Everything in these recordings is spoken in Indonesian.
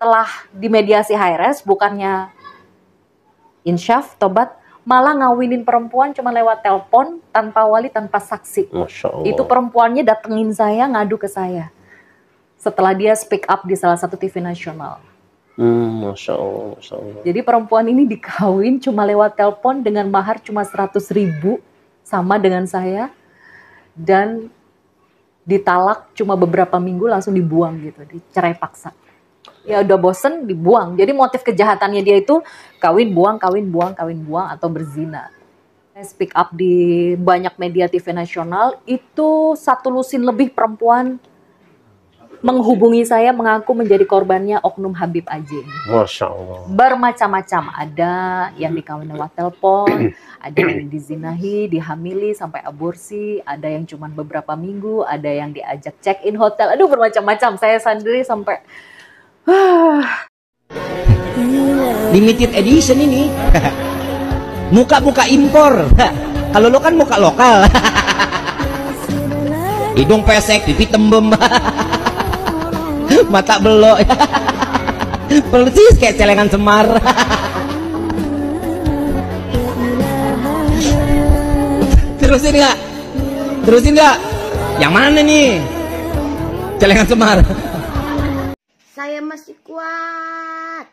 Setelah dimediasi Haires, bukannya insyaf, tobat, malah ngawinin perempuan cuma lewat telepon, tanpa wali, tanpa saksi. Masya Allah. Itu perempuannya datengin saya, ngadu ke saya. Setelah dia speak up di salah satu TV nasional. Masya Allah, Masya Allah. Jadi perempuan ini dikawin cuma lewat telepon dengan mahar cuma 100.000, sama dengan saya. Dan ditalak cuma beberapa minggu langsung dibuang gitu, dicerai paksa. Ya udah bosen dibuang. Jadi motif kejahatannya dia itu kawin buang, kawin buang, kawin buang atau berzina. Saya speak up di banyak media TV nasional, itu 1 lusin lebih perempuan menghubungi saya mengaku menjadi korbannya oknum Habib AJ. Masya Allah. Bermacam-macam, ada yang dikawin lewat telepon, ada yang dizinahi, dihamili sampai aborsi, ada yang cuma beberapa minggu, ada yang diajak check in hotel. Aduh bermacam-macam. Saya sendiri sampai limited edition ini. Muka-muka impor. Kalau lo kan muka lokal. Hidung pesek, pipi tembem. Mata belok. Persis kayak celengan Semar. Terusin nggak? Terusin nggak? Yang mana nih? Celengan Semar. Saya masih kuat.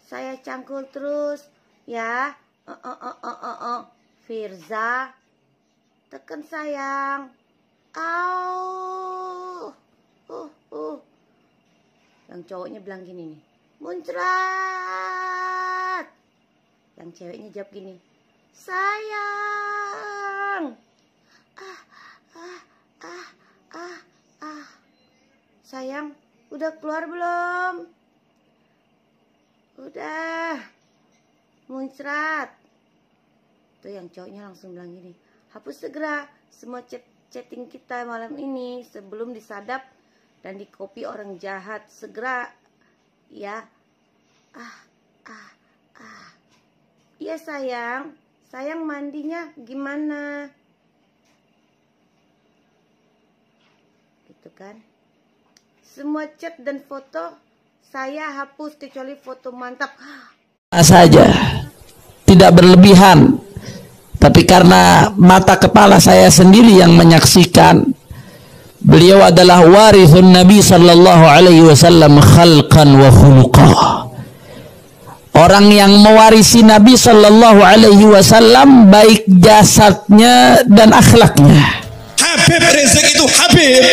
Saya cangkul terus ya. Firza, tekan sayang. Au. Yang cowoknya bilang gini nih, muncrat. Yang ceweknya jawab gini, sayang. Sayang, udah keluar belum? Udah. Muncrat. Tuh yang cowoknya langsung bilang gini, hapus segera semua chatting kita malam ini sebelum disadap dan dikopi orang jahat. Segera ya. Iya sayang. Sayang mandinya gimana? Gitu kan. Semua chat dan foto saya hapus kecuali foto mantap. Saja tidak berlebihan, tapi karena mata kepala saya sendiri yang menyaksikan, beliau adalah warithun Nabi sallallahu alaihi wasallam khalqan wa khuluqa. Orang yang mewarisi Nabi sallallahu alaihi wasallam baik jasadnya dan akhlaknya. Habib Rizik itu Habib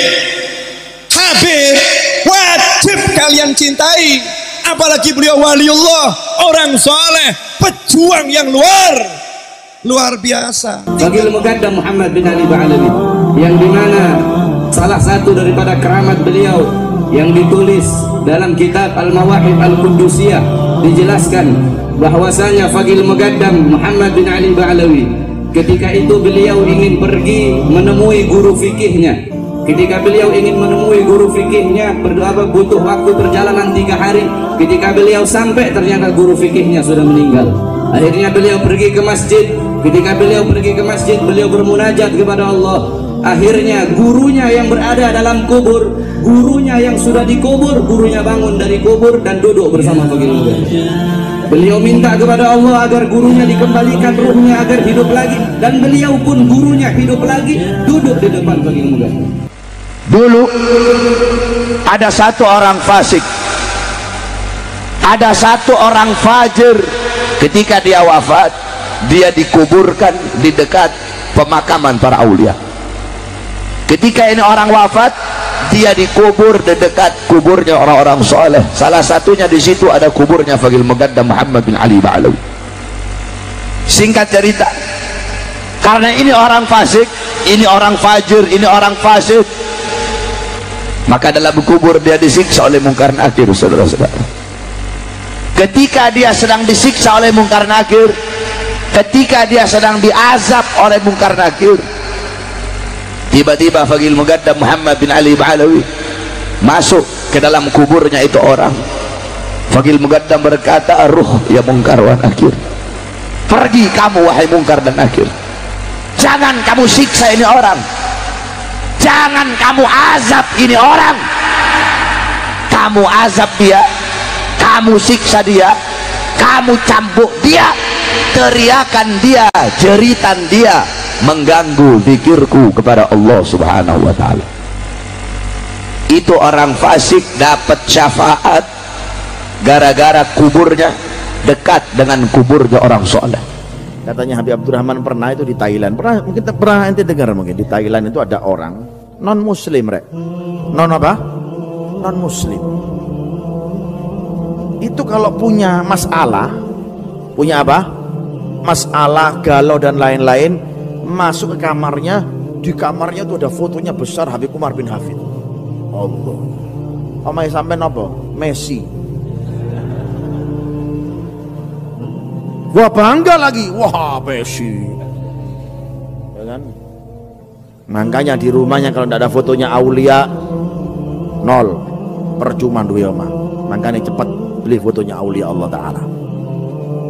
wajib kalian cintai, apalagi beliau waliullah, orang soleh, pejuang yang luar biasa. Fagil Muqaddam Muhammad bin Ali Ba'alawi, yang dimana salah satu daripada keramat beliau yang ditulis dalam kitab Al-Mawahib Al-Qudusiyah dijelaskan bahwasanya Fagil Muqaddam Muhammad bin Ali Ba'alawi ketika itu beliau ingin pergi menemui guru fikihnya. Ketika beliau ingin menemui guru fikihnya, berdoa butuh waktu perjalanan 3 hari. Ketika beliau sampai, ternyata guru fikihnya sudah meninggal. Akhirnya beliau pergi ke masjid. Ketika beliau pergi ke masjid, beliau bermunajat kepada Allah. Akhirnya gurunya yang berada dalam kubur, gurunya yang sudah dikubur, gurunya bangun dari kubur dan duduk bersama Fagil Muqaddam. Beliau minta kepada Allah agar gurunya dikembalikan ruhnya agar hidup lagi, dan beliau pun gurunya hidup lagi, duduk di depan Fagil Muqaddam. Dulu ada satu orang fasik, ada satu orang fajir. Ketika dia wafat, dia dikuburkan di dekat pemakaman para aulia. Ketika ini orang wafat, dia dikubur di dekat kuburnya orang-orang soleh. Salah satunya di situ ada kuburnya Fagil Muqaddam Muhammad bin Ali Ba'alawi. Singkat cerita, karena ini orang fasik, ini orang fajir, ini orang fasik, maka dalam kubur dia disiksa oleh Munkar Nakir, saudara-saudara. Ketika dia sedang disiksa oleh Munkar Nakir, ketika dia sedang diazab oleh Munkar Nakir, tiba-tiba Fagil Muqaddam Muhammad bin Ali Ba'alawi masuk ke dalam kuburnya itu orang. Fagil Muqaddam berkata, ruh ya Munkar wa Nakir, pergi kamu wahai Munkar dan Nakir, jangan kamu siksa ini orang, jangan kamu azab ini orang. Kamu azab dia, kamu siksa dia, kamu cambuk dia, teriakan dia, jeritan dia mengganggu zikirku kepada Allah Subhanahu wa ta'ala. Itu orang fasik dapat syafaat gara-gara kuburnya dekat dengan kuburnya orang soleh. Katanya Habib Abdurrahman pernah itu di Thailand. Mungkin pernah ente dengar, mungkin di Thailand itu ada orang non muslim, rek. Non apa? Non muslim. Itu kalau punya masalah, punya apa? Masalah, galau dan lain-lain, masuk ke kamarnya, di kamarnya itu ada fotonya besar Habib Umar bin Hafid. Allah. Omai sampean apa? Messi. Wah, bangga lagi, wah Messi, ya kan? Makanya di rumahnya kalau tidak ada fotonya aulia, nol, percuma duit mah. Makanya cepat beli fotonya aulia Allah Taala.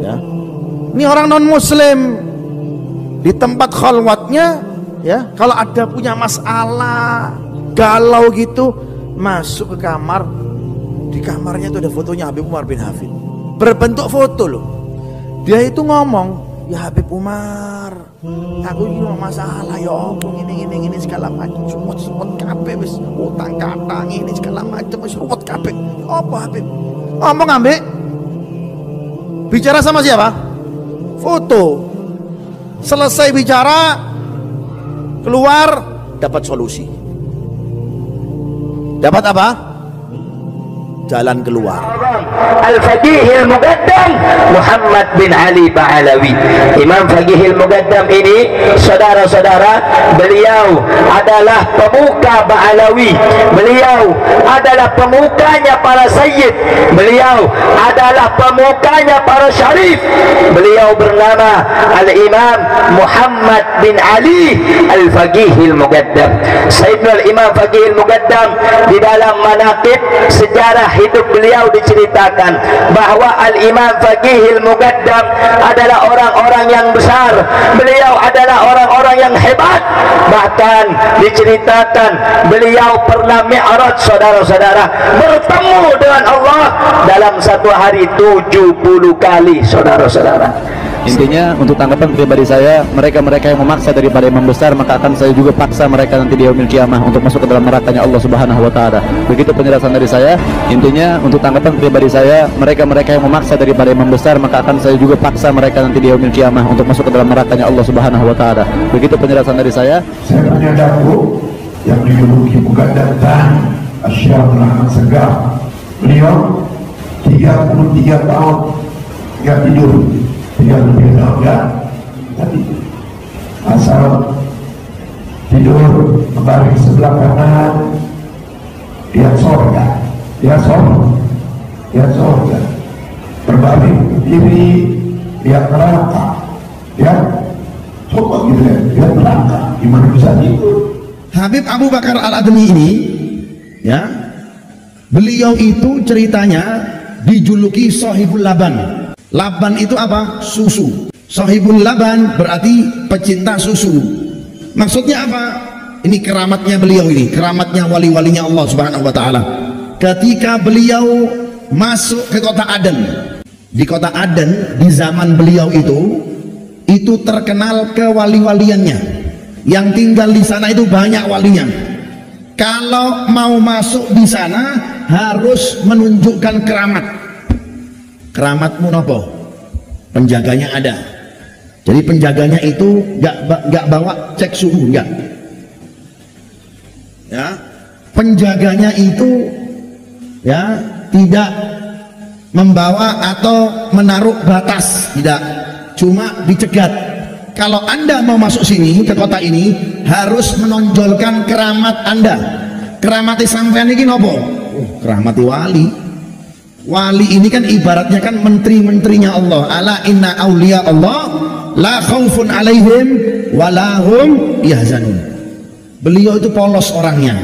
Ya, ini orang non Muslim di tempat khalwatnya, ya, kalau ada punya masalah, galau gitu, masuk ke kamar, di kamarnya itu ada fotonya Habib Umar bin Hafid, berbentuk foto loh. Dia itu ngomong, ya Habib Umar, aku ini masalah ya Allah, ini segala macam, semut kabeh wis utang katang ini segala macam wis ruwet kabeh. Apa Habib? Ngomong ambek. Bicara sama siapa? Foto. Selesai bicara, keluar dapat solusi. Dapat apa? Jalan keluar. Al-Faqih Al-Muqaddam Muhammad bin Ali Ba'alawi. Imam Faqih Al-Muqaddam ini, saudara-saudara, beliau adalah pemuka Ba'alawi. Beliau adalah pemukanya para sayyid. Beliau adalah pemukanya para syarif. Beliau bernama Al-Imam Muhammad bin Ali Al-Faqih Al-Muqaddam. Sayyidina Al-Imam Faqih Al-Muqaddam di dalam manaqib sejarah hidup beliau diceritakan bahwa Al-Imam Faqih Al-Muqaddam adalah orang-orang yang besar. Beliau adalah orang-orang yang hebat. Bahkan diceritakan beliau pernah mi'raj, saudara-saudara, bertemu dengan Allah dalam satu hari 70 kali, saudara-saudara. Intinya untuk tanggapan pribadi saya, mereka-mereka yang memaksa daripada imam besar, maka akan saya juga paksa mereka nanti di yaumil kiamah untuk masuk ke dalam nerakanya Allah Subhanahu wa taala. Begitu penjelasan dari saya. Intinya untuk tanggapan pribadi saya, mereka-mereka yang memaksa daripada imam besar, maka akan saya juga paksa mereka nanti di yaumil kiamah untuk masuk ke dalam nerakanya Allah Subhanahu wa taala. Begitu penjelasan dari saya. Saya punya daku yang dijuluki Muqaddam Asy'ar Rahman Segar. Beliau 33 tahun nggak tidur. Dia lebih ya, tadi asal tidur membaring sebelah kanan, dia sorga, berbaring diri, dia neraka, ya, coba gitu ya, dia neraka, gimana bisa tidur? Habib Abu Bakar Al-Admi ini, ya, beliau itu ceritanya dijuluki Shahibul Laban. Laban itu apa? Susu. Shahibul Laban berarti pecinta susu. Maksudnya apa? Ini keramatnya beliau ini, keramatnya wali-walinya Allah Subhanahu wa taala. Ketika beliau masuk ke kota Aden. Di kota Aden di zaman beliau itu terkenal kewali-waliannya. Yang tinggal di sana itu banyak walinya. Kalau mau masuk di sana harus menunjukkan keramat. Keramatmu nopo? Penjaganya ada. Jadi penjaganya itu nggak bawa cek suhu, nggak. Ya, penjaganya itu ya tidak membawa atau menaruh batas, tidak. Cuma dicegat. Kalau Anda mau masuk sini ke kota ini harus menonjolkan keramat Anda. Keramati sampean ini nopo? Keramati wali. Wali ini kan ibaratnya kan menteri-menterinya Allah. Ala inna auliya Allah la khaufun alaihim walahum yahzanun. Beliau itu polos orangnya.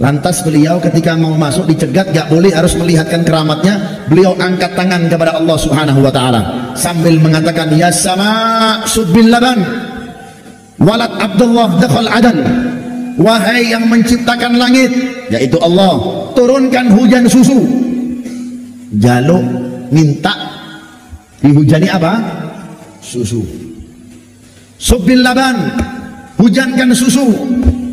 Lantas beliau ketika mau masuk dicegat, gak boleh, harus melihatkan keramatnya. Beliau angkat tangan kepada Allah Subhanahu wa taala sambil mengatakan, ya sama subbil laban walad Abdullah dakhal Adan. Wahai yang menciptakan langit, yaitu Allah, turunkan hujan susu. jaluk minta dihujani apa? Susu. Subbil laban, hujankan susu.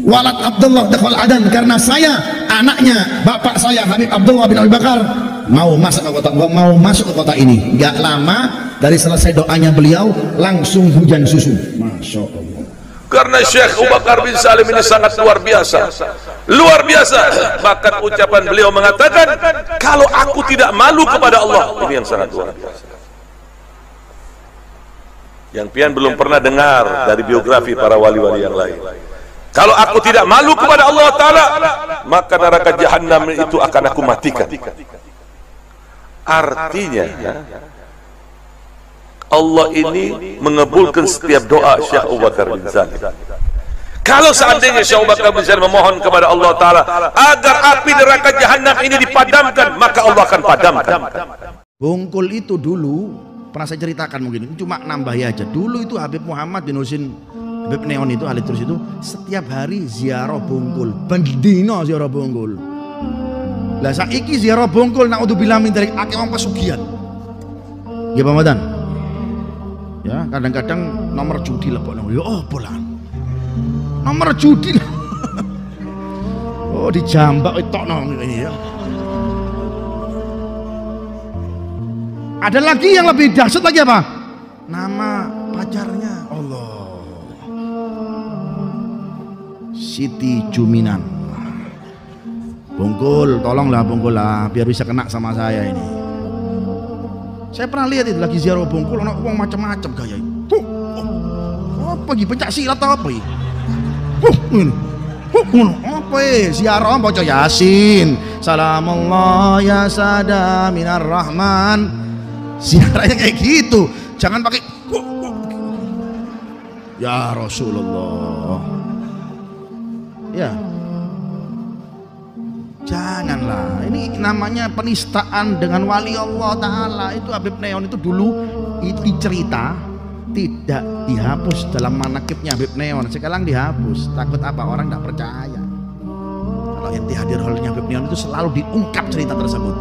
Walad Abdullah dakhal adan, karena saya anaknya bapak saya Habib Abdullah bin Abi Bakar mau masuk ke kota ini. Gak lama dari selesai doanya beliau langsung hujan susu. Masya Allah. Karena Syekh Abu Bakar bin Salim ini sangat luar biasa. Luar biasa. Bahkan ucapan beliau mengatakan, kalau aku tidak malu kepada Allah, ini yang sangat luar biasa. Yang pian belum pernah dengar dari biografi para wali-wali yang lain. Kalau aku tidak malu kepada Allah Ta'ala, maka neraka Jahannam itu akan aku matikan. Artinya Allah ini mengabulkan setiap doa Syekh Abu Bakar bin Salim. Kalau seandainya Syekh Abu Bakar bin Salim memohon kepada Allah Ta'ala agar api neraka Jahannam ini dipadamkan, maka Allah akan padamkan. Bungkul itu dulu pernah saya ceritakan, mungkin cuma nambah aja. Dulu itu Habib Muhammad bin Husin, Habib Neon itu, ahli terus itu setiap hari ziarah Bungkul, bendino ziarah Bungkul. Lah saiki ziarah Bungkul naudzubillah min dzalik akeh wong pesugihan. Ya Pak Madan. Ya, kadang-kadang nomor judi lebokno. Ya apa lah. Nomor judi. Oh, dijambak etokno ini ya. Ada lagi yang lebih dahsyat lagi apa? Nama pacarnya Allah. Siti Juminan. Bungkul, tolonglah Bungkul lah, biar bisa kena sama saya ini. Saya pernah lihat itu lagi ziarah Bungkul, anak uang macam-macam gaya. Apa lagi pencak silat atau apa ini? Apa ziarah baca Yasin. Salamullah ya sada minar rahman. Ziarahnya kayak gitu. Jangan pakai ya Rasulullah. Ya. Janganlah, ini namanya penistaan dengan wali Allah Ta'ala. Itu Habib Neon itu dulu itu cerita tidak dihapus dalam manakibnya Habib Neon. Sekarang dihapus, takut apa? Orang tidak percaya. Kalau yang hadir holnya Habib Neon itu selalu diungkap cerita tersebut.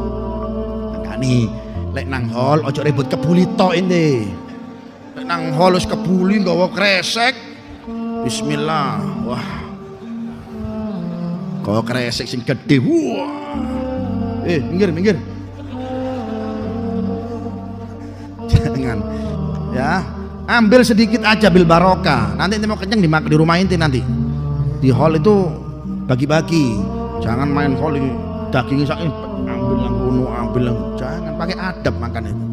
Maka nih, lek nang hol ojo ribut kebuli tok ini. Lek nang hol wis kebuli nggawa kresek. Bismillah. Wah. Kau kresek sing gede, wah, minggir, jangan, ya, ambil sedikit aja bil barokah. Nanti mau kenyang dimakan di rumah inti nanti. Di hall itu bagi-bagi, jangan main hall ini dagingnya sakit, ambil yang kuno, ambil yang, jangan pakai adab makan itu.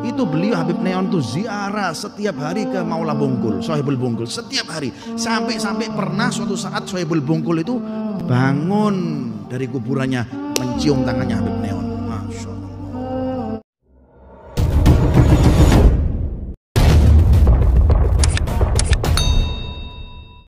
Itu beliau Habib Neon tuh ziarah setiap hari ke Maula Bungkul, Sohibul Bungkul, setiap hari. Sampai pernah suatu saat Sohibul Bungkul itu bangun dari kuburannya mencium tangannya Habib Neon.